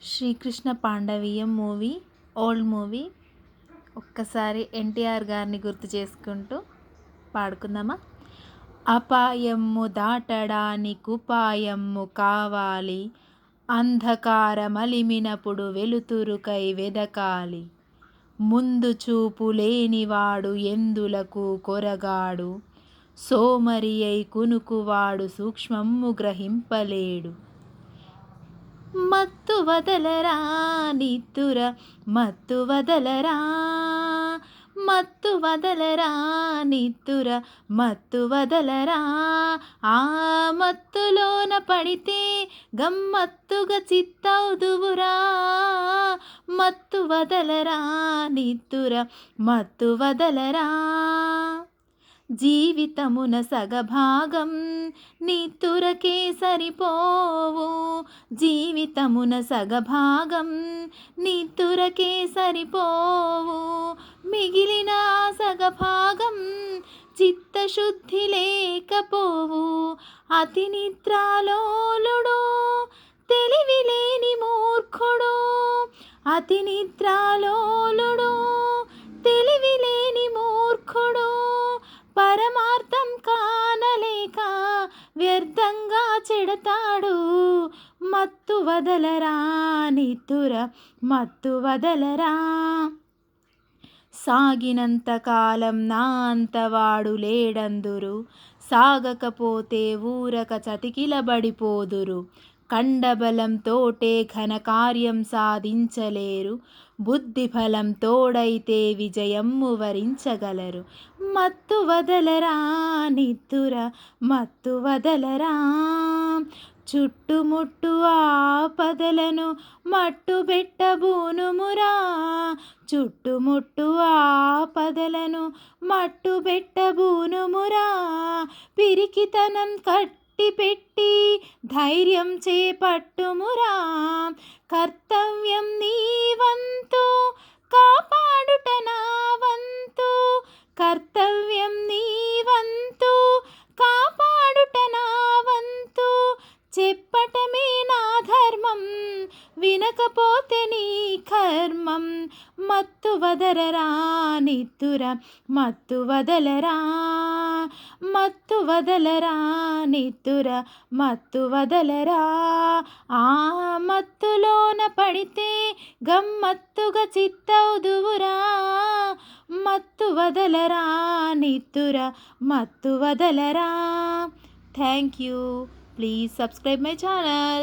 Srikrishna Pandaveeyam movie, old movie. ఒక్కసారి ఎన్టీఆర్ గారిని గుర్తు చేసుకుంటూ పాడుకుందామా? అపాయము దాటడానికుపాయము కావాలి, అంధకారమలిమినప్పుడు వెలుతురుకై వెదకాలి. ముందు చూపు లేనివాడు ఎందులకు కొరగాడు, సోమరి అయి కునుకువాడు సూక్ష్మము గ్రహింపలేడు. మత్తు వదలరా నిద్దుర మత్తు వదలరా, మత్తు వదలరా నిద్దుర మత్తు వదలరా. ఆ మత్తులోన పడితే గమ్మత్తుగా చిత్తవుదువురా. మత్తు వదలరా నిద్దుర మత్తు వదలరా. జీవితమున సగభాగం నిద్దురకే సరిపోవు, జీవితమున సగభాగం నిద్దురకే సరిపోవు. మిగిలిన సగభాగం చిత్తశుద్ధి లేకపోవు. అతి నిద్రాలోలుడు తెలివిలేని మూర్ఖుడు, అతి నిద్రాలోలుడు తెలివిలేని మూర్ఖుడు. పరమార్థం కానలేక వ్యర్థంగా చెడతాడు. మత్తు వదలరా నిద్దుర మత్తు వదలరా. సాగినంత కాలం నా అంతవాడు లేడందురు, సాగకపోతే ఊరక చతికిలబడిపోదురు. కండబలంతోటే ఘనకార్యం సాధించలేరు, బుద్ధిఫలం తోడైతే విజయమ్ము వరించగలరు. మత్తు వదలరా నిద్దుర మత్తు వదలరా. చుట్టుముట్టు ఆపదలను మట్టుబెట్టబూనుమురా, చుట్టుముట్టు ఆపదలను మట్టుబెట్టబూనుమురా. పిరికితనం కట్టిపెట్టి ధైర్యం చేపట్టుమురా. కర్తవ్యం నీ వంతు కాపాడుట నా వంతు, కర్తవ్యం నీ వంతు కాపాడుట నా వంతు. చెప్పటమే నా ధర్మం వినకపోతే నీ కర్మం. మత్తు వదలరా నిద్దుర మత్తు వదలరా, మత్తు వదలరా నిద్దుర మత్తు వదలరా. ఆ మత్తులోన పడితే గమ్మత్తుగా చిత్తవుదువురా. మత్తు వదలరా నిద్దుర మత్తు వదలరా. Thank you. Please subscribe my channel.